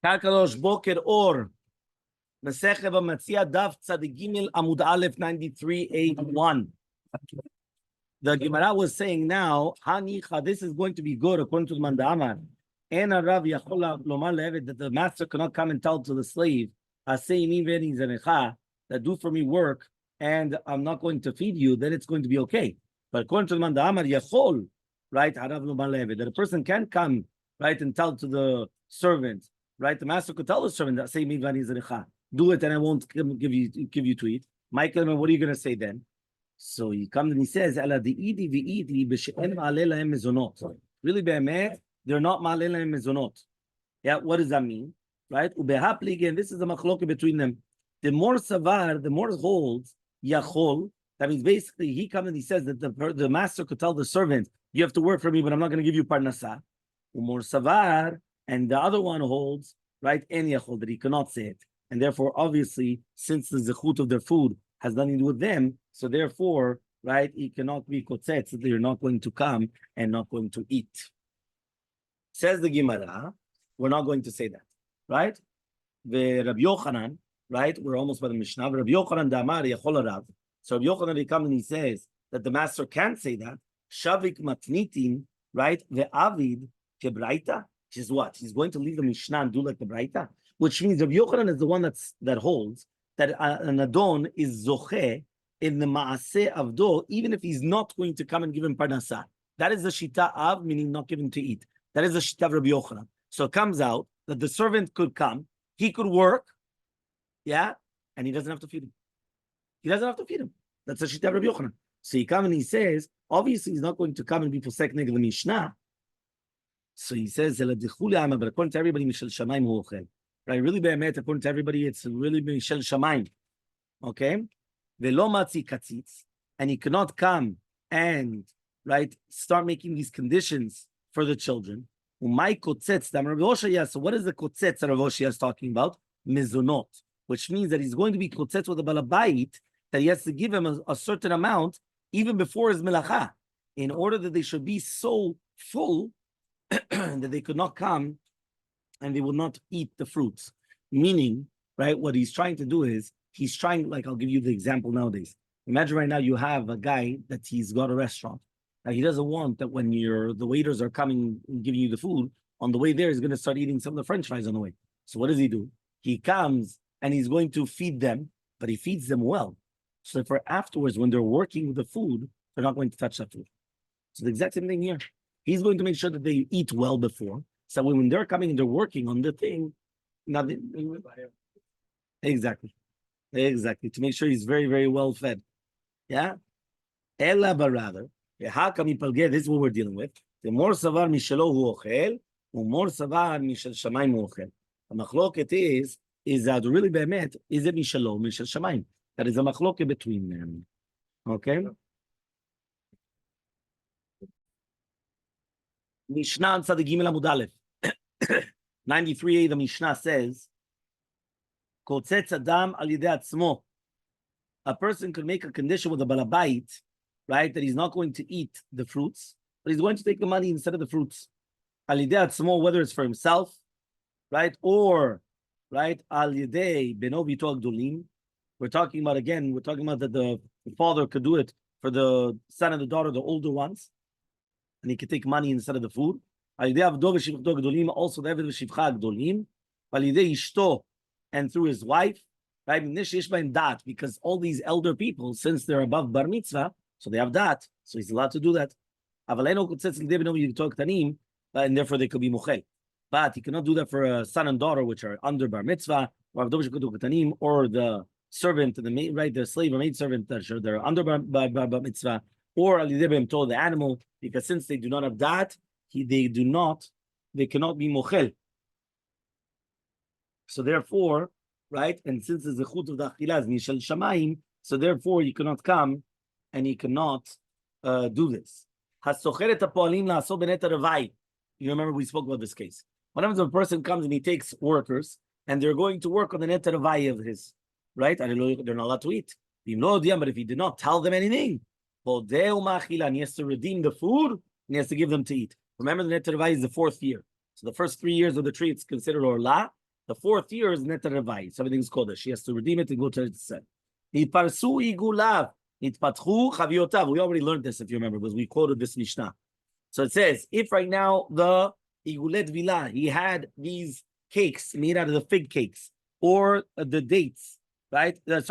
Kakalosh Boker Or. Masechet Bava Metzia Daf Gimel Amud Aleph 9381. The Gemara was saying now, Hanicha, this is going to be good according to the Mandamar. And a Rav Yachol Lomar Levet, that the master cannot come and tell to the slave, that do for me work and I'm not going to feed you, then it's going to be okay. But according to the Mandamar, Yachol, right, Harav Lomar Levet, that a person can come, right, and tell to the servant, right, the master could tell the servant that say do it and I won't give you to eat. Michael, what are you going to say then? So he comes and he says, really, be'emet, they're not ma'aleh lahem mezonot. Yeah, what does that mean? Right? Ubehapli, again, this is a machloket between them. The more savar, the more holds, yachol, that means basically he comes and he says that the master could tell the servant, you have to work for me, but I'm not going to give you parnasa. Umor savar, and the other one holds, right, en yachol, that he cannot say it. And therefore, obviously, since the zechut of their food has nothing to do with them, so therefore, right, it cannot be kotzetz, that they're not going to come and not going to eat. Says the Gemara, we're not going to say that, right? The Rabbi Yochanan, right, we're almost by the Mishnah, Rabbi Yochanan damar yachol harav. So Rabbi Yochanan, he comes and he says that the master can't say that. Shavik matnitin, right, ve'avid kebraita, which is what? He's going to leave the Mishnah and do like the braita? Which means Rabbi Yochanan is the one that holds that an adon is zoche in the maaseh avdo, even if he's not going to come and give him parnasa. That is the shita av, meaning not given to eat. That is the shita of Rabbi Yochanan. So it comes out that the servant could come, he could work, yeah, and he doesn't have to feed him. He doesn't have to feed him. That's the shita of Rabbi Yochanan. So he comes and he says, obviously he's not going to come and be posek neg the Mishnah. So he says, but according to everybody, mishel shamayim hu ochel. Right, really be'emet, according to everybody, it's really mishel shamayim. Okay, velo matzi katzitz, and he cannot come and right start making these conditions for the children. Umay kotzetz dam Rabbi Oshaya. So what is the kotzetz that Rabbi Oshaya is talking about? Mizonot, which means that he's going to be kotzetz with a balabait, that he has to give him a certain amount even before his melacha, in order that they should be so full that they could not come and they will not eat the fruits. Meaning, right, what he's trying to do is, he's trying, like, I'll give you the example nowadays. Imagine right now you have a guy that he's got a restaurant. Now, he doesn't want that when the waiters are coming and giving you the food, on the way there, he's going to start eating some of the French fries on the way. So what does he do? He comes and he's going to feed them, but he feeds them well. So for afterwards, when they're working with the food, they're not going to touch that food. So the exact same thing here. He's going to make sure that they eat well before, so when they're coming and they're working on the thing, exactly, to make sure he's very, very well fed. Yeah? Ella barada. This is what we're dealing with. The more savar mishelo hu ochel, the more savar mishel shamayim hu ochel. The machloket is that really be'emet, is it mishelo, mishel shamayim? That is a machloket between them. Okay? Mishnah on Tzaddik Gimel Amud Aleph. 93a, the Mishnah says, Kotzetz Adam al yidei atzmo. A person could make a condition with a balabait, right, that he's not going to eat the fruits, but he's going to take the money instead of the fruits. Al yidei atzmo, whether it's for himself, right, or, right, al yidei beno v'ito agdolim. We're talking about that the father could do it for the son and the daughter, the older ones, and he could take money instead of the food. Also the Eved v'shivcha gdolim, ishto, and through his wife, right? Because all these elder people, since they're above bar mitzvah, so they have that, so he's allowed to do that. And therefore they could be muchel. But he cannot do that for a son and daughter which are under bar mitzvah, or the servant, the maid, right, the slave or maid servant that they're under bar mitzvah, or the animal, because since they do not have that, they cannot be mochel. So therefore, right, and since the zechut of the achila is mishel shamayim, so therefore you cannot come and you cannot do this. You remember we spoke about this case. What happens if a person comes and he takes workers and they're going to work on the net of his, right? They're not allowed to eat. But if he did not tell them anything, and he has to redeem the food and he has to give them to eat. Remember, the net is the 4th year. So the first 3 years of the tree, it's considered orla. The 4th year is Neter Revai. Everything's Kodesh. She has to redeem it and go to Eretz Yisrael. Itparsu igulav. Itpatchu chaviotav. We already learned this, if you remember, because we quoted this Mishnah. So it says, if right now the Igulet Vila, he had these cakes made out of the fig cakes, or the dates, right? The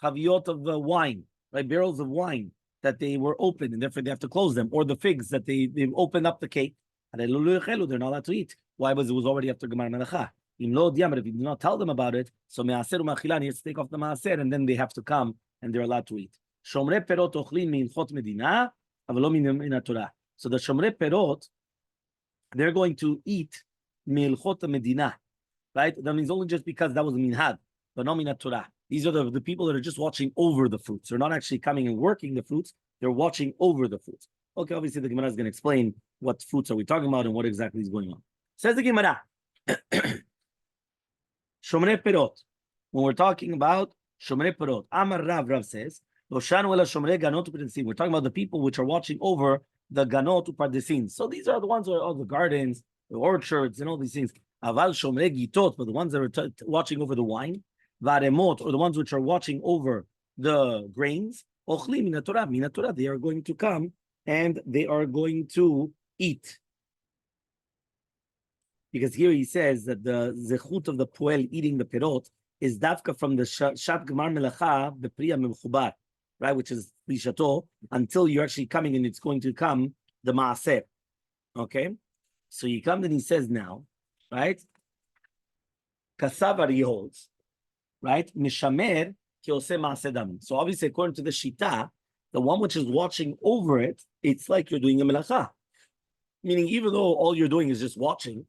chaviot of the wine, right? Barrels of wine that they were open, and therefore they have to close them, or the figs that they opened up the cake, they're not allowed to eat. Why? Because it was already after Gemar Melacha. But if you do not tell them about it, so me'aser u'machilan, he has to take off the maaser, and then they have to come and they're allowed to eat. Shomrei perot ochlin minchot medina, avlo min Torah. So the shomrei perot, they're going to eat milchot medina, right? That means only just because that was a minhag, but not min Torah. These are the people that are just watching over the fruits. They're not actually coming and working the fruits. They're watching over the fruits. Okay, obviously the Gemara is going to explain what fruits are we talking about and what exactly is going on. Says the Gemara, Shomrei Perot. When we're talking about Shomrei Perot, Amar Rav says, we're talking about the people which are watching over the Ganot Upardesin. So these are the ones who are all the gardens, the orchards, and all these things. Aval Shomrei Gitot, but the ones that are watching over the wine, Varemot, or the ones which are watching over the grains, Ochli Mina Torah, they are going to come and they are going to eat. Because here he says that the zechut of the poel eating the perot is dafka from the shat gemar melacha bepriya memchubar, right? Which is prishato, until you're actually coming and it's going to come the maaser. Okay, so he comes and he says now, right? Kasavar he holds, right? Mishamer ki oseh maaser damim. So obviously, according to the shita, the one which is watching over it, it's like you're doing a melacha. Meaning, even though all you're doing is just watching,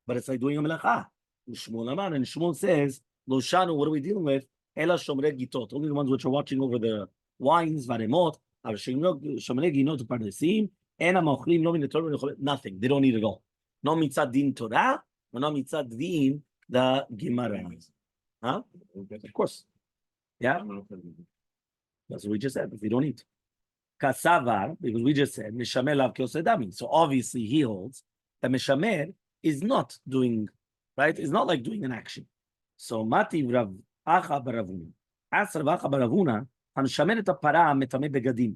but it's like doing a melacha. And Shmuel says, Lo shanu, what are we dealing with? Ela shomrei gitot, only the ones which are watching over the wines, varemot, shomrei ginot pardesim, ena ma'ochlim lo min Torah, nothing. They don't need it all. No mitzad din Torah, no mitzad din the Gemara. Huh? Of course. Yeah? That's what we just said. If we don't eat. Kasavar, because we just said, Mishamer lav kiosedami. So obviously he holds that Mishamer is not doing, right? It's not like doing an action. So Mati Rav Acha Baravuna. As Rav Acha Baravuna, Hamshamer et para metame begadim.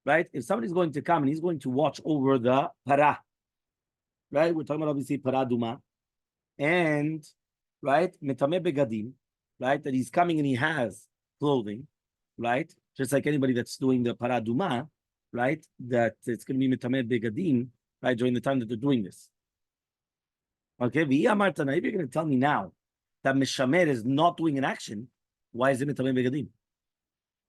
Right? If somebody's going to come and he's going to watch over the para, right? We're talking about obviously para duma, and right, metame begadim, right? That he's coming and he has clothing, right? Just like anybody that's doing the para duma, right? That it's going to be metame begadim, right? During the time that they're doing this. Okay, if you're going to tell me now that Mishamer is not doing an action, why is it metame begadim?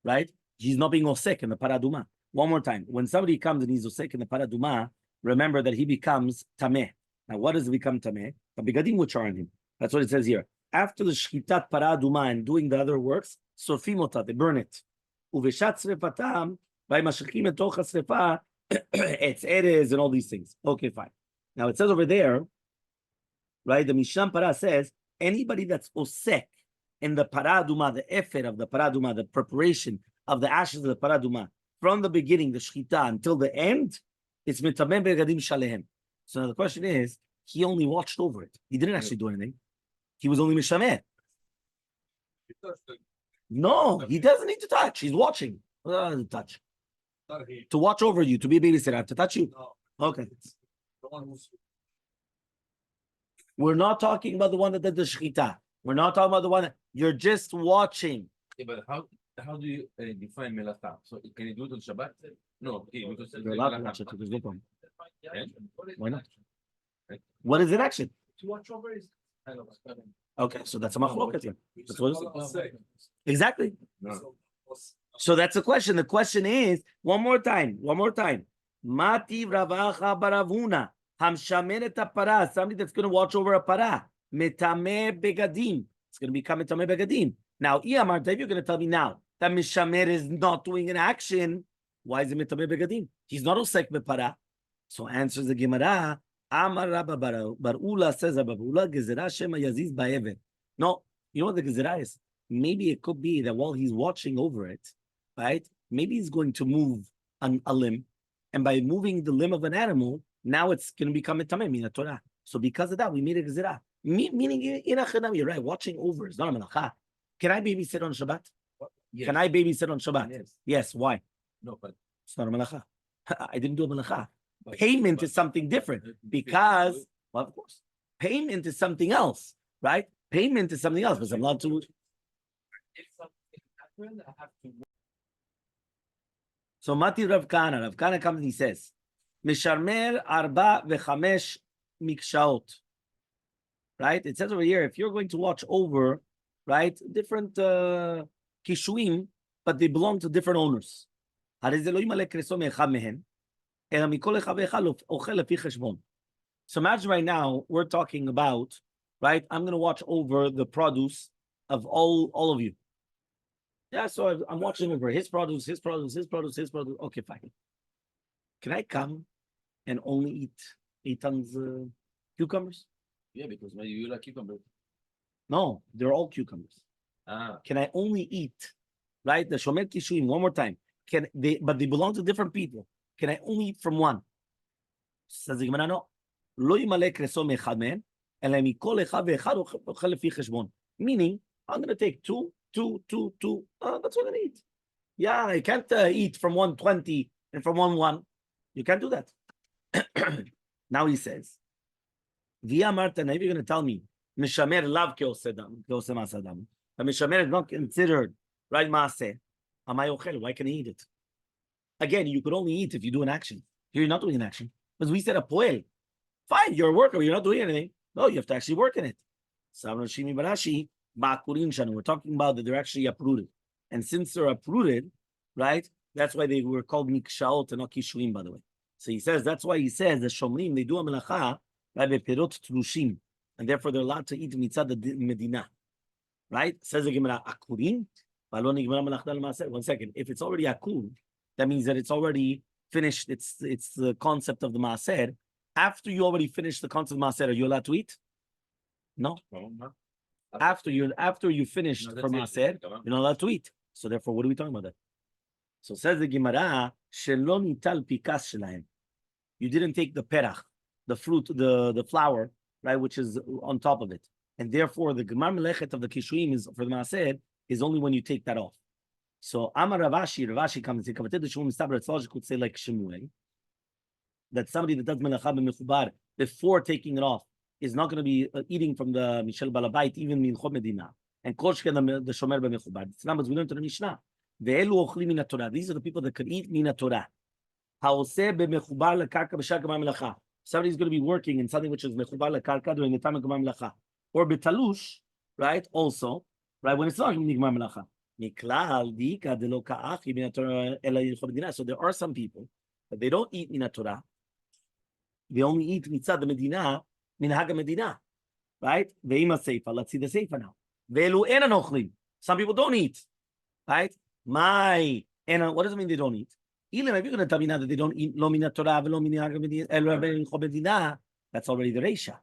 Right? He's not being osek in the para duma. One more time. When somebody comes and he's osek in the para duma, remember that he becomes tameh. Now, what does he become tameh? The begadim which are on him. That's what it says here. After the shchitat para duma and doing the other works, sorfim they burn it. Uveshat srefatam, by mashachim etoch hasrefa, it's eres and all these things. Okay, fine. Now, it says over there, right, the Mishnah Para says, anybody that's osek in the paraduma, the effort of the paraduma, the preparation of the ashes of the paraduma, from the beginning, the shchita, until the end, it's mitamem begadim shalehem. So now the question is, he only watched over it. He didn't actually do anything. He was only mishamer. No, he doesn't need to touch. He's watching. Touch. To watch over you, to be a babysitter, I have to touch you. Okay. We're not talking about the one that did the shechita. We're not talking about the one that you're just watching. Yeah, but how do you define melata? So can you do it on Shabbat? No. You're allowed to watch it. There's no problem. Why not? What is it action? To watch over is Okay, so that's a machloket. That's what it is. Exactly. No. So that's the question. The question is, one more time. Mati Ravacha Baravuna. Hamshamer et para, somebody that's going to watch over a para. Metame begadim. It's going to become metame begadim. Now, Iyamar, if you're going to tell me now that Mishamer is not doing an action, why is it metame begadim? He's not osek bepara. So answers the Gemara. Amar Rabba Barula says Barula Gezerah Shema Yaziz Ba'evet. No, you know what the Gezerah is? Maybe it could be that while he's watching over it, right? Maybe he's going to move a limb, and by moving the limb of an animal, now it's going to become a tameh min Torah. So because of that, we made a gezerah. Meaning, in a chenam, you're right, watching over is not a melacha. Can I babysit on Shabbat? Yes. Can I babysit on Shabbat? Yes. Yes. Why? No, but It's not a melacha. I didn't do a melacha. Payment is something different because, well, of course, payment is something else, right? Payment is something else, but I'm allowed to. if something happened, I have to. So Mati Rav Kana comes and he says, Misharmer arba vechamesh mikshaot. Right? It says over here, if you're going to watch over, right, different kishuim, but they belong to different owners. So imagine right now, we're talking about, right, I'm going to watch over the produce of all of you. Yeah, so I'm watching over his produce, his produce, his produce, his produce. Okay, fine. Can I come and only eat 8 tons cucumbers? Yeah, because maybe you like cucumber. No, they're all cucumbers. Can I only eat, right? The shomer kishuim, one more time. But they belong to different people. Can I only eat from one? Says the Gemara, no. Meaning, I'm going to take two. That's what I eat. Yeah, I can't eat from 120 and from 1. You can't do that. Now he says, Via Marta, now if you're going to tell me, Mishamer lav keosedam, keosemasadam. But Mishamer is not considered, right, Maaseh. Amay ochel, why can I eat it? Again, you could only eat if you do an action. Here you're not doing an action. Because we said a poel. Fine, you're a worker, you're not doing anything. No, you have to actually work in it. Samrashimi Barashi, Ba'kurin Shanu. We're talking about that they're actually uprooted. And since they're uprooted, right, that's why they were called Mikshaot and not Kishuim, by the way. So he says, that's why he says the Shomrim, they do a melacha, right, Perot Trushim. And therefore they're allowed to eat mitzad the Medina. Right? Says the Gemara, Akurin. One second. If it's already akur, that means that it's already finished. It's the concept of the maaser. After you already finish the concept of maaser, are you allowed to eat? No. No. After you finish for maaser, you're not allowed to eat. So therefore, what are we talking about that? So says the Gemara, Shelo nital pikas shelahem. You didn't take the perach, the fruit, the flour, right, which is on top of it. And therefore, the gemar melechet of the kishuim is for the maaser is only when you take that off. So Amar Ravashi comes and says, could say like Shemuel, that somebody that does melacha b'mechubar before taking it off is not going to be eating from the Mishel Balabait, even Milchot Medina, and Koshke the Shomer b'mechubar. It's numbers we learned to the Mishnah. Ve'elu ochli min Torah. These are the people that could eat min Torah. Haoseh b'mechubar lekarka b'shar gemar melacha. Somebody's going to be working in something which is mechubar lekarka during the time of gemar melacha, or betalush, right? Also, right, when it's not gemar melacha. So there are some people that they don't eat min Torah. They only eat mitzad the Medina, minhag Medina, right? Ve'ima seifa. Let's see the seifa now. Ve'elu enan ochlim. Some people don't eat, right? What does it mean they don't eat? If you're going to tell me now that they don't eat lo min Torah ve'lo minhag Medina, that's already the reisha.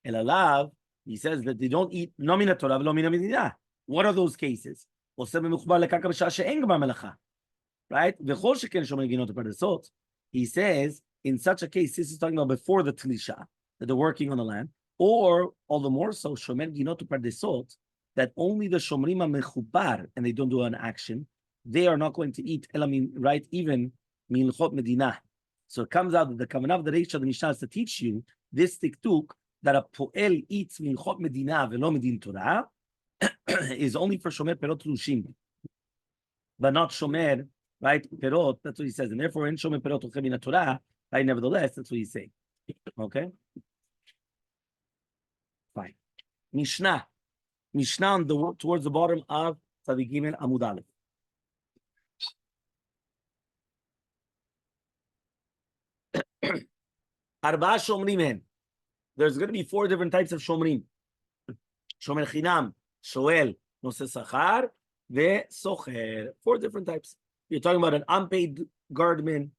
Elalav, he says that they don't eat lo min Torah ve'lo minhag Medina. What are those cases? Right? He says, in such a case, this is talking about before the tlisha, that they're working on the land, or all the more so, shomer ginot pardesot, that only the shomrim mechubar, and they don't do an action, they are not going to eat elamin, right? Even milchot medina. So it comes out that the kavanah of the Reisha, the Mishnah, is to teach you this tiktuk that a poel eats milchot medina velo medin Torah is only for shomer perot lushim, but not shomer, right, perot. That's what he says, and therefore in shomer perot ochem min Torah, right? Nevertheless, that's what he's saying. Okay, fine. Mishnah on towards the bottom of Tzadik Gimel Amud Aleph. Arba shomrim hen. There's going to be 4 different types of shomrim. Shomer chinam, shoel, nose sachar, ve-socher. 4 different types. You're talking about an unpaid guardman,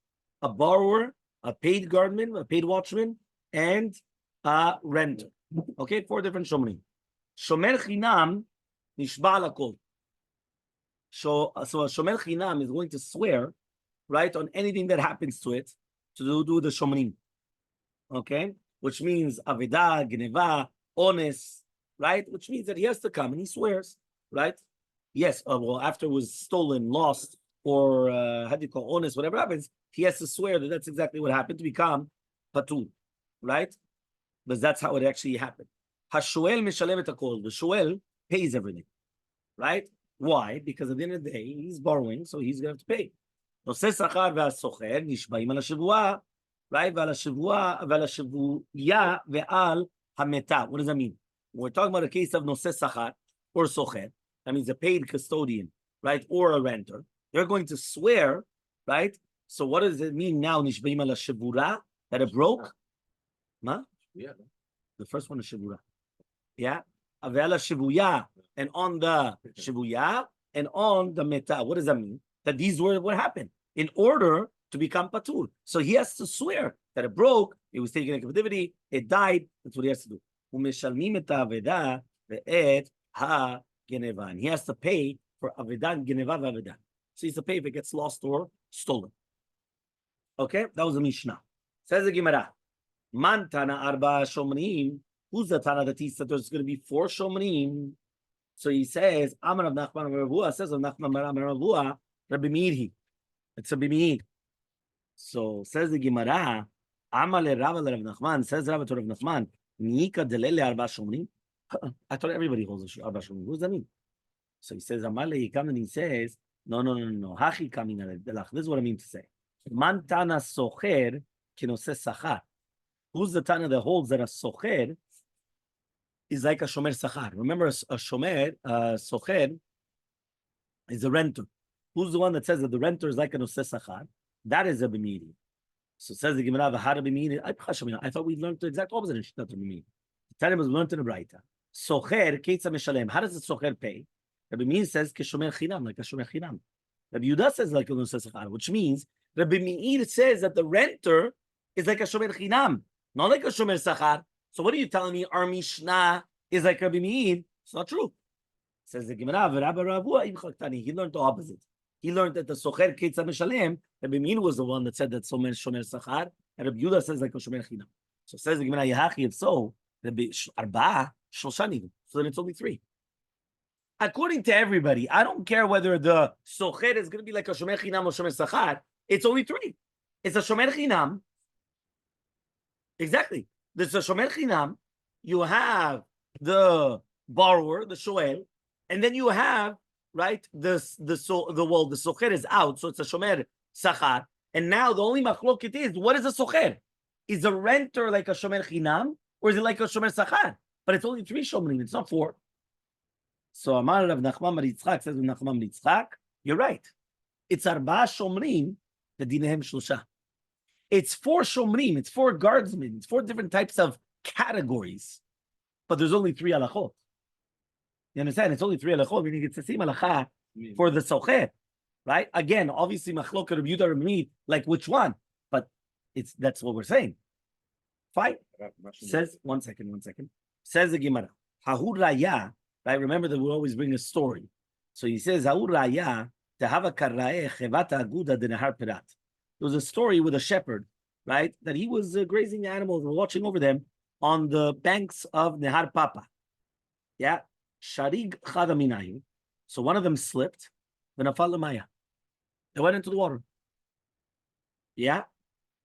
a borrower, a paid guardman, a paid watchman, and a renter. Okay, 4 different shomrim. Shomer chinam, nishba lakol. So a shomer chinam is going to swear, right, on anything that happens to it, to do the shomrim. Okay? which means aveda, geneva, honest, right? Which means that he has to come and he swears, right? Yes, well, after it was stolen, lost, or how do you call honest, whatever happens, he has to swear that that's exactly what happened to become patur, right? Because that's how it actually happened. Hashuel mishalem et hakol. The shuel pays everything, right? Why? Because at the end of the day, he's borrowing, so he's going to have to pay. נושא שכר והסוחר נשבעים על השבועה, right? ועל השבויה ועל המתה. What does that mean? When we're talking about a case of נושא שכר or סוחר, that means a paid custodian, right? Or a renter. They're going to swear, right? So what does it mean now? נשבעים על השבורה, that it broke? מה? Yeah. The first one is shivura. Yeah. Avela shivuya, and on the shivuya and on the meta. What does that mean? That these were what happened in order to become patur. So he has to swear that it broke, it was taken in captivity, it died. That's what he has to do. Umeshalmim et aveda ve'et ha geneva. And he has to pay for aveda, geneva, ve'aveda. So he has to pay if it gets lost or stolen. Okay, that was the Mishnah. Says the Gemara. Man tana arba shomrim. Who's the tana that he said there's going to be 4 shomrim? So he says, Amar of Nachman Ravua says of Nachman Ravua, Rabbi Meir. It's Rabbi Meir. So says the Gemara, Amale Rava Rav Nachman says Rava to Rav Nachman, Nika delele arba shomrim. I thought everybody holds arba shomrim. What does that mean? So he says, Amale, he comes and he says, no. Hachi coming This is what I mean to say. Man tana socher kinose sachar. Who's the Tana that holds that a socher is like a shomer sachar? Remember, a shomer, socher, is a renter. Who's the one that says that the renter is like a noseh sachar? That is a b'miri. So says the Gemara, v'hara b'miri. I thought we learned the exact opposite in Shittat b'miri. The Tana was learned in the Braita. Socher, keitza meshalem. How does the socher pay? Rabbi Meir says, keshomer chinam, like a shomer chinam. Rabbi Yehuda says like a noseh sachar, which means Rabbi Meir says that the renter is like a shomer chinam. Not like a shomer sachar. So what are you telling me? Our Mishnah is like Rabbi Meir. It's not true. Says the Gemara, he learned the opposite. He learned that the socher keitza meshalem. Rabbi Meir was the one that said that shomer sachar, and Rabbi Yehuda says like a shomer chinam. So says the Gemara, Yahachi, if so, Rabbi Arba Shloshani. So then it's only 3. According to everybody, I don't care whether the socher is going to be like a shomer chinam or shomer sachar. It's only 3. It's a shomer chinam. Exactly. There's a shomer chinam. You have the borrower, the shoel, and then you have the socher is out, so it's a shomer sachar. And now the only machloket is what is a socher? Is a renter like a shomer chinam or is it like a shomer sachar? But it's only 3 shomrim. It's not 4. So Amar Rav Nachman Bar Yitzchak says Rav Nachman Bar Yitzchak, you're right. It's arba shomrim the dinehem shlosha. It's 4 shomrim, it's 4 guardsmen, it's 4 different types of categories, but there's only 3 halachot. You understand? It's only 3 halachot, meaning it's the same halacha for the socher, right? Again, obviously, machlok Rabbi Yehuda Rabbi Meir, like which one? But that's what we're saying. Fine. Says, one second. Says the Gemara, Hahu Raya, right? Remember that we always bring a story. So he says, Hahu Raya, Tehava Karrae Chevata Aguda de Nehar Pirat. There was a story with a shepherd, right? That he was grazing the animals and watching over them on the banks of Nehar Papa. Yeah. Sharig Chadaminayu. So one of them slipped. V'nafal l'maya. They went into the water. Yeah.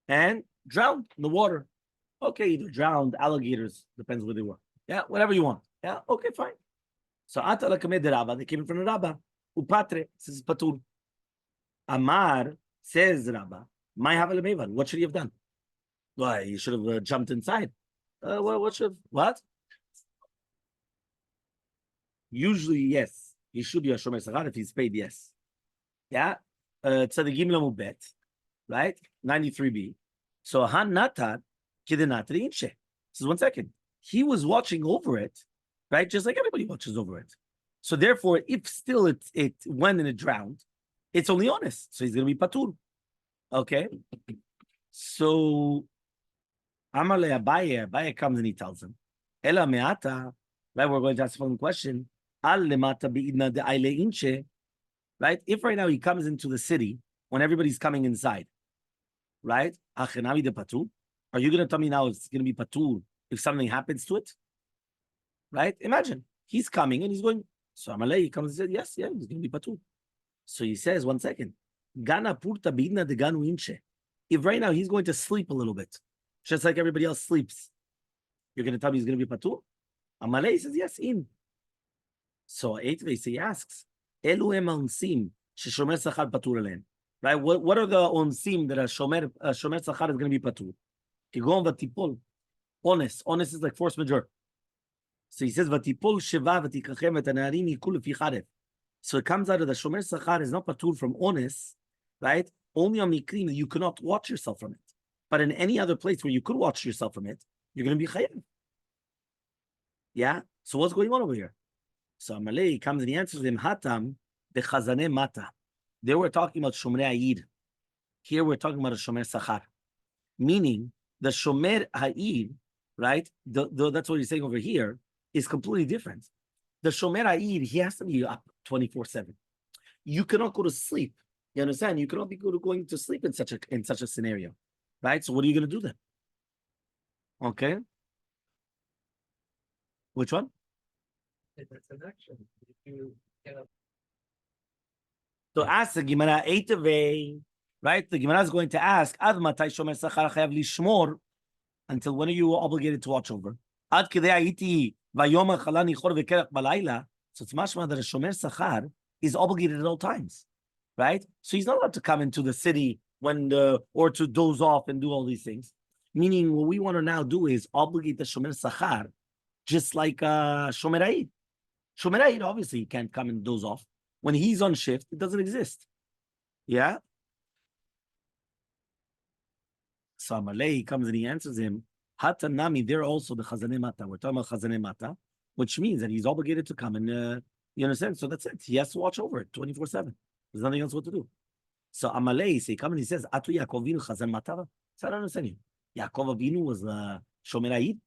And drowned in the water. Okay, either drowned, alligators, depends where they were. Yeah, whatever you want. Yeah, okay, fine. So Ata Lakamed Rabba, they came in front of Rabba. Upatre, this is Patur. Amar, says Rabba, what should he have done? Why, he should have jumped inside. What? Usually, yes. He should be a shomer sachar if he's paid, yes. Yeah? Tzadigim lamubet, right? 93b. So, han natat kidenatri inche. This is 1 second. He was watching over it, right? Just like everybody watches over it. So, therefore, if still it went and it drowned, it's only honest. So, he's going to be patur. Okay? So, Amaleh Abaye comes and he tells him, Ela me'ata, right? We're going to ask the following question. Al lemata bi'idna de aile inche, right? If right now he comes into the city when everybody's coming inside, right? Achenami de patu. Are you going to tell me now it's going to be patur if something happens to it? Right? Imagine he's coming and he's going. So Elmaleh comes and says, yes, yeah, he's going to be patur. So he says, 1 second. Gana purta bidna de ganu inche. If right now he's going to sleep a little bit, just like everybody else sleeps, you're going to tell me he's going to be patur? Elmaleh says, yes, in. So Eitvei, he asks, Elu em onsim sheshomer sachar patur alen. Right? What are the onsim that a shomer sachar is going to be patur? Kigon vatipol. Honest. Honest is like force majeure. So he says, vatipol sheva vatikachem v'tanarim yikul lefi charev. So it comes out of the shomer sachar is not patur from honest, right? Only on mikrim that you cannot watch yourself from it. But in any other place where you could watch yourself from it, you're going to be chayav. Yeah? So what's going on over here? So Elmaleh comes and he answers him, Hatam bechazane mata. They were talking about shomer ha'id. Here we're talking about a shomer sachar. Meaning, the shomer ha'id, right? That's what he's saying over here, is completely different. The shomer ha'id, he has to be up 24/7. You cannot go to sleep. You understand? You cannot be going to sleep in such a scenario, right? So what are you going to do then? Okay. Which one? It's an action. If you cannot. So ask the Gemara Eitavei, right? The Gemara is going to ask, Ad matai shomer sachar chayav lishmor, until when are you obligated to watch over? Ad kidei hayiti vayom chalani chor v'kerach balayla. So it's mashma that a shomer sachar is obligated at all times, right? So he's not allowed to come into the city or to doze off and do all these things. Meaning, what we want to now do is obligate the shomer sachar, just like shomer ha'id. Shomer ha'id, obviously, he can't come and doze off. When he's on shift, it doesn't exist. Yeah? So Elmaleh comes and he answers him, Hatanami, they're also the chazanei mata. We're talking about chazanei mata, which means that he's obligated to come and, you understand? So that's it. He has to watch over it 24/7. There's nothing else what to do. So Elmaleh, he comes and he says, Atu Yaakov Avinu chazan mata? So I don't understand you. Yaakov Avinu was shomer ha'id.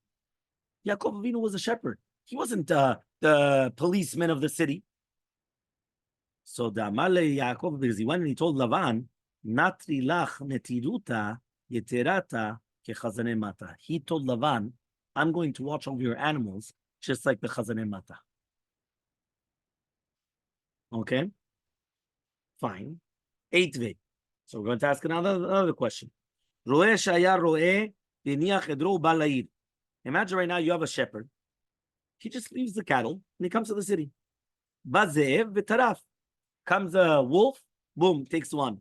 Yaakov Avinu was a shepherd. He wasn't the policeman of the city. So the Elmaleh Yaakov, because he went and he told Lavan, Natri lach netiruta yeterata kechazanei mata. He told Lavan, I'm going to watch over your animals just like the chazanei mata. Okay? Fine. Eitvei. So we're going to ask another question. Roeh shaya roeh v'niach edro bal la'id. Imagine right now you have a shepherd. He just leaves the cattle and he comes to the city. Bazev v'taraf. Comes a wolf, boom, takes one.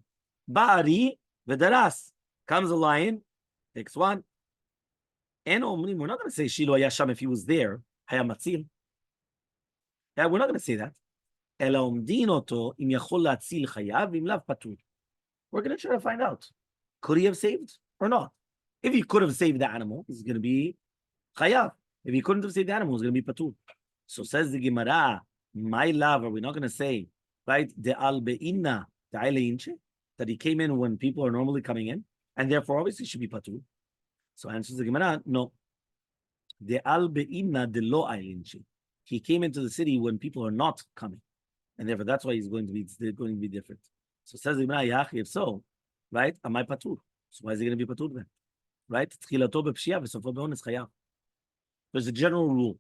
Ba'ari v'daras. Comes a lion, takes one. And we're not going to say Shiloh Yasham if he was there. Haya matzil. Yeah, we're not going to say that. Ela omdin oto im yachol la'atzil chayav im lav patur. We're going to try to find out. Could he have saved or not? If he could have saved the animal, he's going to be chayav. If he couldn't have saved the animal, he's going to be patur. So says the Gemara, my love, are we not going to say, right? De al be'inna ta'ale inche, that he came in when people are normally coming in, and therefore obviously should be patur. So answers the Gemara, no. De al be'inna de lo inche. He came into the city when people are not coming, and therefore that's why he's going to be different. So says the Gemara, Yachi, if so, right? Am I patur? So why is he going to be patur then? Right? Tchilato be'pshia v'sofo be'ones chayav. There's a general rule.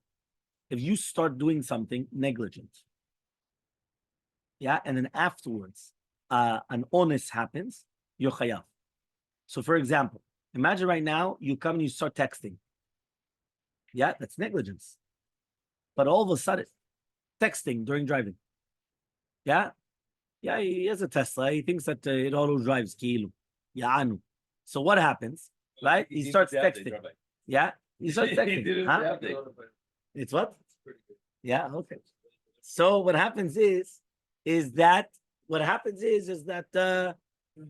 If you start doing something negligent, yeah, and then afterwards an honest happens, you're chayav. So for example, imagine right now you come and you start texting. Yeah, that's negligence. But all of a sudden, texting during driving. Yeah, he has a Tesla. He thinks that it auto drives kilo. Ya'anu. So what happens? Right? He starts texting. Yeah, he starts texting. Huh? It's what? Yeah, okay. So what happens is that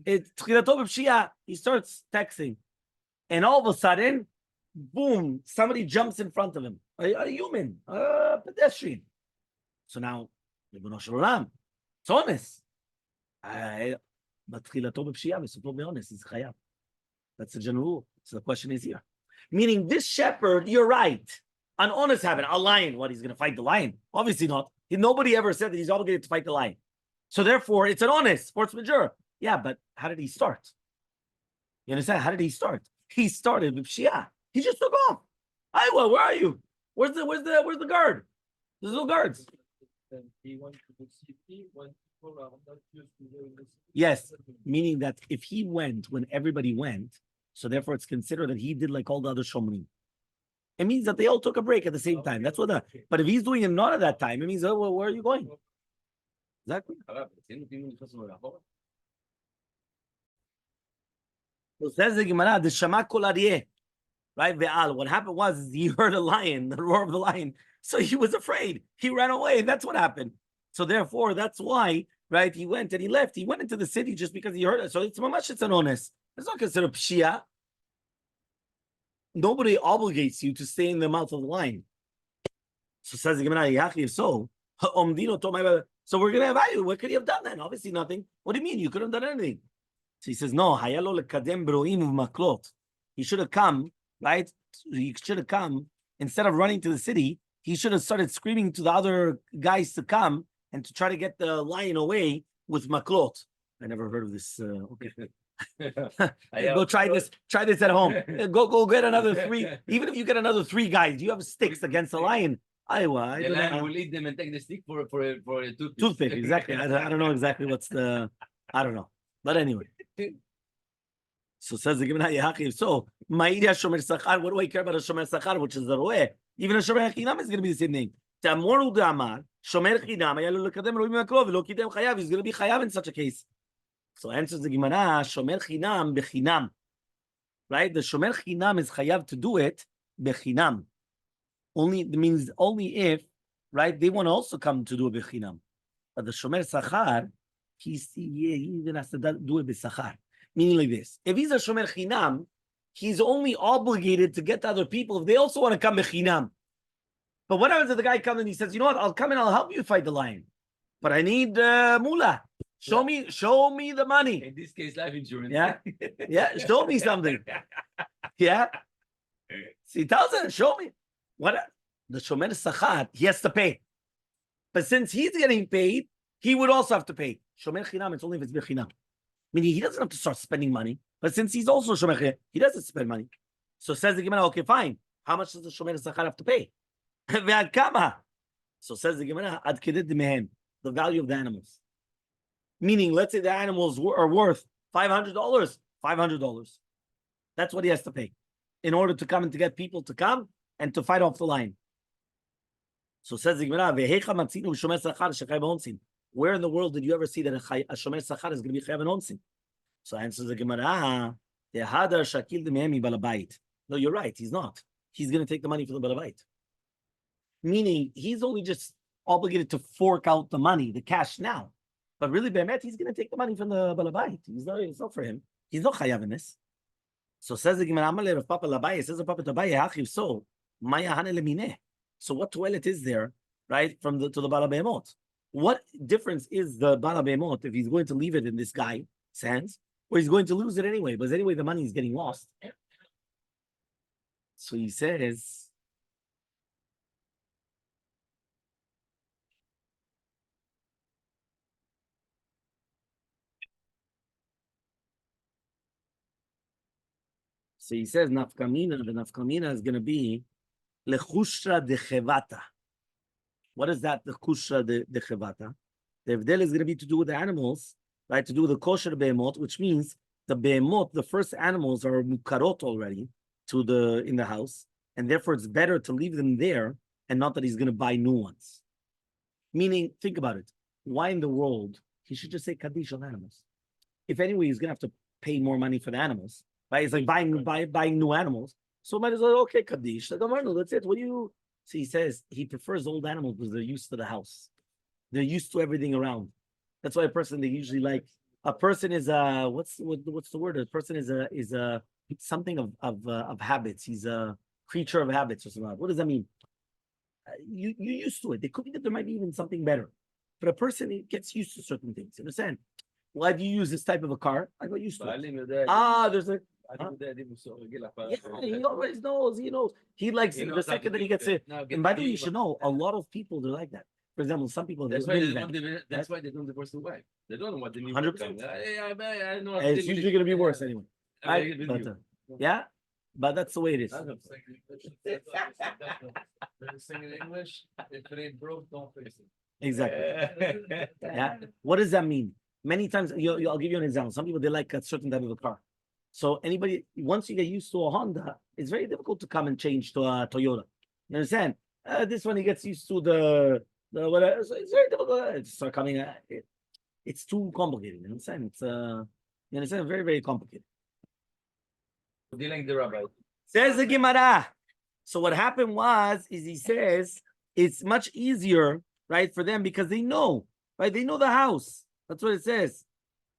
it's he starts texting, and all of a sudden, boom, somebody jumps in front of him. A human, a pedestrian. So now, Shalom, it's honest. But it's chayav. That's the general rule. So the question is here. Meaning this shepherd, you're right. An honest happened. A lion, what, he's going to fight the lion? Obviously not. Nobody ever said that he's obligated to fight the lion. So therefore, it's an honest force majeure. Yeah, but how did he start? You understand? How did he start? he started with Shia. He just took off. Iowa, where are you? Where's the guard? There's no guards. Then he went to the city when people are not used to going to the city. Yes, meaning that if he went when everybody went, so therefore it's considered that he did like all the other shomrim. It means that they all took a break at the same time. That's what the. But if he's doing it not at that time, it means, oh, well, where are you going? Exactly. So says the Gemara, the Shama Kol Aryeh, right? Ve'al. What happened was he heard a lion, the roar of the lion. So he was afraid. He ran away. That's what happened. So therefore, that's why, right? He went and he left. He went into the city just because he heard it. So it's mamash, it's an honest. It's not considered pshia. Nobody obligates you to stay in the mouth of the lion. So says the Gemara, Yachiv, so we're going to evaluate. What could he have done then? Obviously nothing. What do you mean? You couldn't have done anything. So he says, no, he should have come, right? He should have come, instead of running to the city, he should have started screaming to the other guys to come and to try to get the lion away with maklot. I never heard of this. Okay. Go try this. Try this at home. Go get another 3. Even if you get another 3 guys, you have sticks against the lion. Iowa. The lion will eat them and take the stick for a toothpick. Toothpick, exactly. I don't know exactly what's the. I don't know. But anyway. So says the Gemara Yachiv. So Ma'idya Shomer Sachar. What do I care about a Shomer Sachar, which is the Roeh? Even a Shomer Chinam is going to be the same name. Tamoru Damar Shomer Chinam. Ayalu lekadem roim maklov v'lo kidem chayav. He's going to be chayav in such a case. So answers the Gemara Shomer Chinam bechinam. Right? The Shomer Chinam is chayav to do it bechinam. Only means only if, right? They want to also come to do it bechinam. But the Shomer Sachar, he even has to do it besachar. Meaning like this: if he's a shomer chinam, he's only obligated to get to other people if they also want to come bechinam. But what happens if the guy comes and he says, "You know what? I'll come and I'll help you fight the lion, but I need mullah. Show me the money." In this case, life insurance. Yeah, yeah. Show me something. Yeah. So he tells him, "Show me what the shomer sachar. He has to pay, but since he's getting paid, he would also have to pay. Shomer chinam. It's only if it's bechinam." Meaning he doesn't have to start spending money, but since he's also shomer chinam, he doesn't spend money. So says the Gemara, okay, fine. How much does the shomer sachar have to pay? So says the Gemara, ad keded mehem, the value of the animals. Meaning, let's say the animals are worth $500, $500. That's what he has to pay in order to come and to get people to come and to fight off the lion. So says the Gemara, where in the world did you ever see that a shomer sachar is going to be chayav and onsin? So answers the Gemara, no, you're right. He's not. He's going to take the money from the balabait. Meaning, he's only just obligated to fork out the money, the cash now. But really, be'emet, he's going to take the money from the balabait. It's not for him. He's not chayav in this. So says the Gemara, Amaleh of Papa Labai, says the Papa Tabai, Hachiv, so Maya Hane Lemineh. So what toilet is there, right, from to the balabemot? What difference is the balabemot if he's going to leave it in this guy's hands, or he's going to lose it anyway? Because anyway, the money is getting lost. So he says, nafkamina, the nafkamina is going to be lechushra de chevata. What is that, the kushra de chevata? The evdel is going to be to do with the animals, right? To do with the kosher behemot, which means the behemot, the first animals are mukarot already in the house, and therefore it's better to leave them there and not that he's going to buy new ones. Meaning, think about it. Why in the world he should just say kaddish on animals? If anyway he's going to have to pay more money for the animals, right? It's like buying new animals. So might as well, okay, kaddish. That's it. What do you? So he says he prefers old animals because they're used to the house. They're used to everything around. That's why a person they usually like. A person is what's the word? A person is a something of habits. He's a creature of habits or something. What does that mean? You used to it. It could be that there might be even something better. But a person gets used to certain things. You understand? Why do you use this type of a car? I got used to it. There's a. Yeah, he always knows. He knows. He likes it the second that he gets it. And by the way, you should know a lot of people they're like that. For example, some people that's why they don't divorce the wife. They don't know what they need. 100%. It's usually going to be worse anyway. Yeah. but that's the way it is. They're saying in English, if it ain't broke, don't fix it. Exactly. Yeah. What does that mean? Many times, I'll give you an example. Some people, they like a certain type of a car. So anybody, once you get used to a Honda, it's very difficult to come and change to a Toyota. You understand? This one, he gets used to the whatever. So it's very difficult to start coming. It's too complicated. You understand? It's you understand? Very, very complicated. Dealing the Rabbi. Says the Gemara. So what happened is he says it's much easier, right, for them because they know, right? They know the house. That's what it says.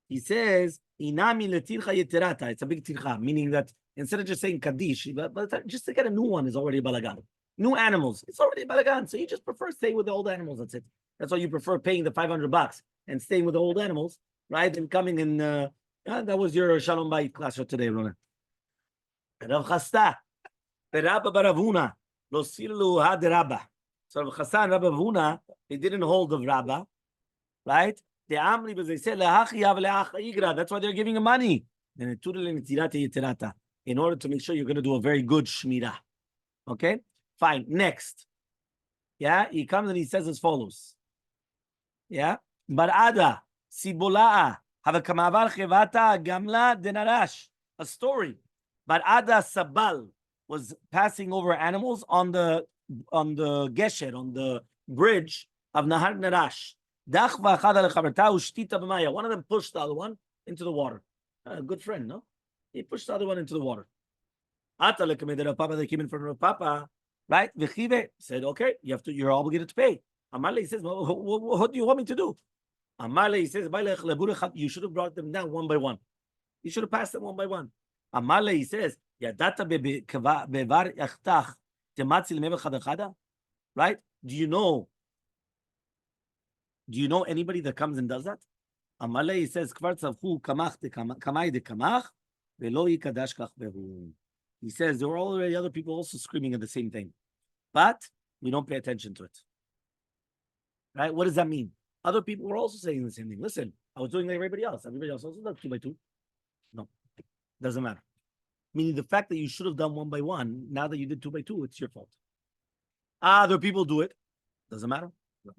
He says, Inami letircha yeterata. It's a big tircha, meaning that instead of just saying Kaddish, but just to get a new one is already a balagan. New animals, it's already a balagan. So you just prefer staying with the old animals. That's it. That's why you prefer paying the $500 and staying with the old animals, right? And coming in, that was your Shalom Bayit class for today, Rona. Rav Chasta, Rabba Baravuna, Lo Silu Had Rabba. So Rav Chasta and Rabba Baravuna, they didn't hold of Rabba, right? The Amri, because they said, that's why they're giving him money. In order to make sure you're going to do a very good Shmirah. Okay? Fine. Next. Yeah? He comes and he says as follows. Yeah? Barada, Sibola'a, Havakamavar Chevata, Gamla, Denarash. A story. Barada Sabal was passing over animals on the Gesher, on the bridge of Nahar Narash. One of them pushed the other one into the water. A good friend, no? He pushed the other one into the water. They came in front of Papa, right? Said, okay, you're obligated to pay. Elmaleh says, what do you want me to do? Elmaleh says, you should have brought them down one by one. You should have passed them one by one. Elmaleh says, right? Do you know anybody that comes and does that? Elmaleh says, he says, there were already other people also screaming at the same thing. But we don't pay attention to it. Right? What does that mean? Other people were also saying the same thing. Listen, I was doing like everybody else. Everybody else also does 2 by 2. No, doesn't matter. Meaning the fact that you should have done 1 by 1, now that you did 2 by 2, it's your fault. Other people do it. Doesn't matter. 1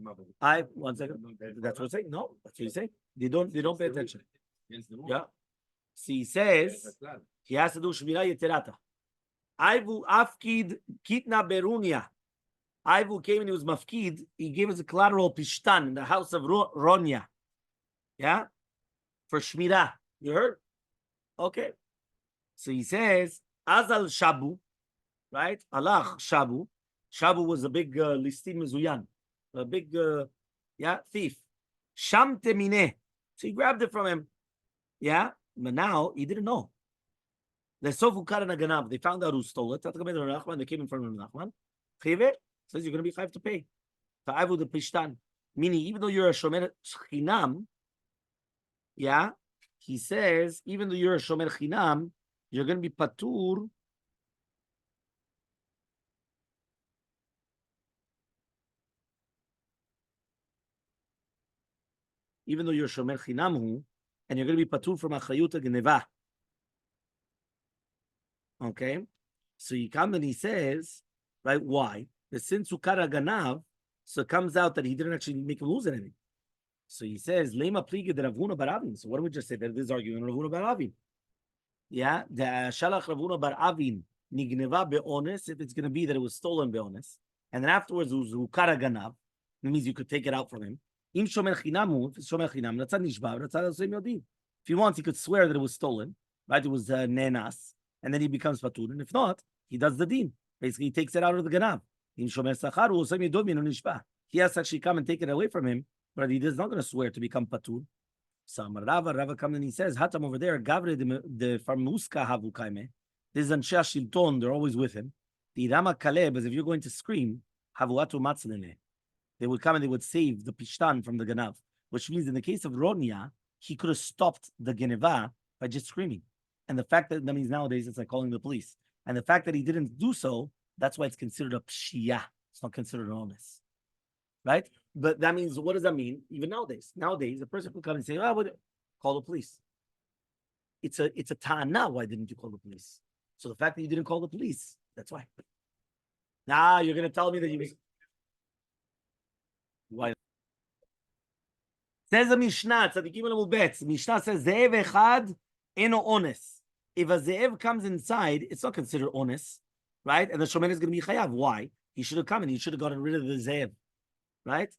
second. That's what I'm saying. No, that's what you say. They don't pay attention. Yeah. See, he says he has to do Shmirah Yeterata. Aivu Afkid Kitna Berunia. Aivu came and he was Mafkid. He gave us a collateral Pishtan in the house of Ronya. Yeah? For Shmirah. You heard? Okay. So he says Azal Shabu. Right? Allah Shabu. Shabu was a big Listin Mezuyan. A big thief. Sham Temine. So he grabbed it from him. Yeah, but now he didn't know. They found out who stole it. They came in front of Nachman. Says you're going to be chayav to pay. Ta'avu the pishtan. Meaning, even though you're a shomer chinam, yeah, he says, even though you're a shomer chinam, you're going to be patur. Even though you're shomer chinamhu, and you're going to be patur from achayut geneva. Okay, so he comes and he says, right? Why? The since ukara ganav, so it comes out that he didn't actually make him lose anything. So he says, lema pliga de Ravuna bar Avin. So what do we just say? That this is arguing Ravuna bar Avin. Yeah, the shalach Ravuna bar Avin nigneva beones. If it's going to be that it was stolen beones, and then afterwards it was ukara ganav, it means you could take it out from him. Im shomer chinamu, if it's shomer chinam, that's nishbar, that's yodin. If he wants, he could swear that it was stolen, right? It was nenas, and then he becomes patur. And if not, he does the din. Basically, he takes it out of the ganav. Im shomer sacharu, osem yodin no nishbar. He has to actually come and take it away from him, but he is not going to swear to become patur. So Rava comes and he says, Hatam over there, Gavre de farmuska havu kaime. This is Anshe Shilton, they're always with him. The Rama Kaleb, as if you're going to scream, havuatu matzlene. They would come and they would save the pishtan from the ganav, which means in the case of Ronya, he could have stopped the geneva by just screaming. And the fact that means nowadays it's like calling the police. And the fact that he didn't do so, that's why it's considered a pshia. It's not considered an honest. Right? But that means, what does that mean? Even nowadays, a person could come and say, call the police. It's a ta'ana. Why didn't you call the police? So the fact that you didn't call the police, that's why. Now you're going to tell me that you was... Why? Says the Mishnah, Tzadikim Lemul Bet. Mishnah says, Ze'ev echad eno ones. If a ze'ev comes inside, it's not considered ones, right? And the shomer is going to be chayav. Why? He should have come and he should have gotten rid of the ze'ev, right?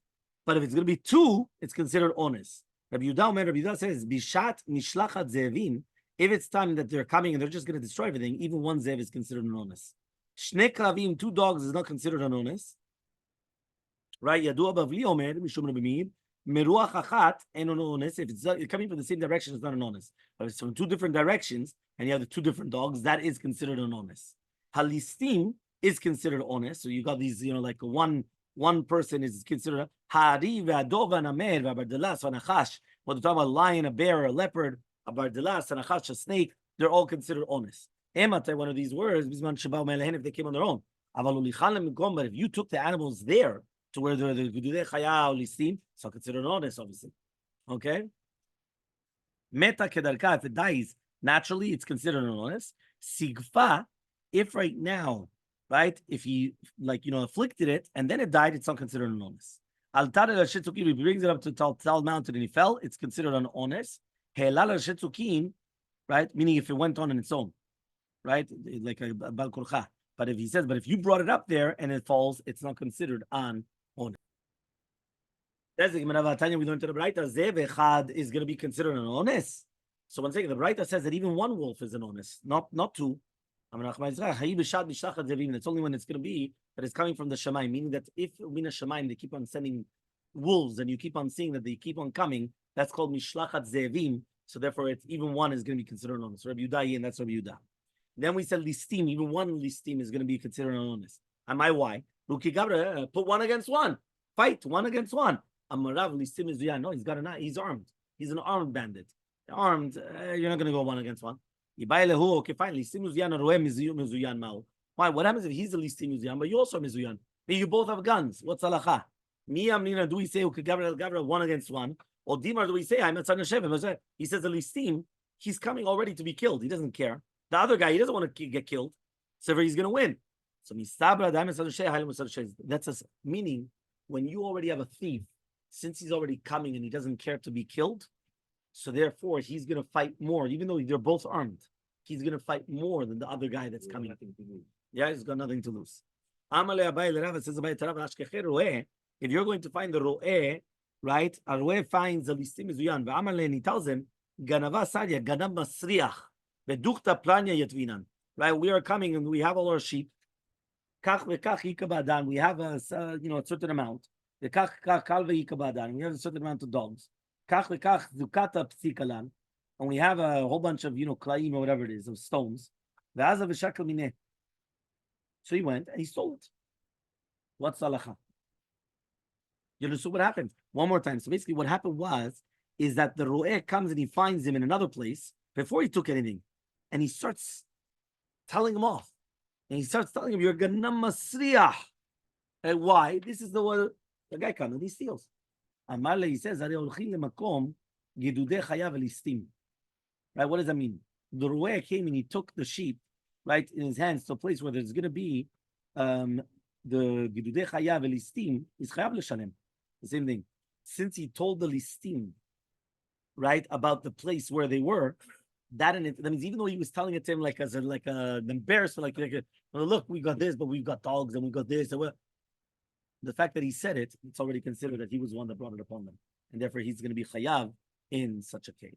But if it's going to be two, it's considered ones. Rabbi Yehuda says, Bishat mishlachat ze'evim. If it's time that they're coming and they're just going to destroy everything, even one ze'ev is considered an ones. Shne kravim, two dogs is not considered an ones. Right? Yadua bavli omer, mishum rabimid. Meruach achat and an ones. If it's coming from the same direction, it's not an ones. But if it's from two different directions and you have the two different dogs, that is considered an ones. Halistim is considered ones. So you got these, like one person is considered Hari ve'adov v'anamer v'abardelas v'anachash. When they're talking about a lion, a bear, a leopard, a bardelas, a nachash, a snake, they're all considered ones. Ematay, one of these words, if they came on their own. But if you took the animals there to where they're gedudei chaya or listim, so considered honest, obviously. Okay? Meta kedarka, if it dies naturally, it's considered an honest. Sigfa, if right now, right, if he afflicted it and then it died, it's not considered an honest. Altar el shetzukim, he brings it up to Tal Mountain and he fell, it's considered an honest. Helal el shetzukim, right, meaning if it went on its own, right, like a bal korcha. But if he says, but if you brought it up there and it falls, it's not considered an honest. That's the Gemara Vatanya we learned to the Braita. Zev echad is going to be considered an honest. So one second, the Braita says that even one wolf is an honest, not two. That's only when it's going to be that it's coming from the Shemaim, meaning that if Mina Shemaim they keep on sending wolves and you keep on seeing that they keep on coming, that's called Mishlachat Zevim. So therefore, it's even one is going to be considered an honest. Rabbi Yehuda, and that's Rabbi Yehuda. Then we said listim, even one listim is going to be considered an honest. Am I why? Put one against one. Fight one against one. Amarav listim is no, he's got he's armed. He's an armed bandit. Armed, you're not going to go one against one. Okay, fine. Why? What happens if he's the listim mizyan, but you also mizyan? You both have guns. What's halacha? Do we say one against one? Or Dimar, do we say he says the listim, he's coming already to be killed. He doesn't care. The other guy, he doesn't want to get killed. So he's going to win. So that's a meaning when you already have a thief, since he's already coming and he doesn't care to be killed, so therefore he's going to fight more, even though they're both armed. He's going to fight more than the other guy that's coming. Yeah, he's got nothing to lose. If you're going to find the ro'eh, right? A ro'eh finds the listim mizuyan. V'amaleh, and he tells him, ganava sadya, ganam masriach. Right, we are coming and we have all our sheep. We have a certain amount. We have a certain amount of dogs. And we have a whole bunch of klaim or whatever it is, of stones. So he went and he stole it. What's halacha? You understood what happened? One more time. So basically what happened is that the ro'eh comes and he finds him in another place before he took anything. And he starts telling him off. And he starts telling him, you're gonna masriah. And why? This is the guy comes and he steals. Elmaleh, he says, right? What does that mean? The Rueh came and he took the sheep, right, in his hands to a place where there's going to be the Gidudei Chayav Listim is Chayav L'Shalem. The same thing. Since he told the Listim, right, about the place where they were, that means even though he was telling it to him like an embarrassment, look, we got this, but we've got dogs and we got this. And the fact that he said it, it's already considered that he was the one that brought it upon them. And therefore he's going to be chayav in such a case.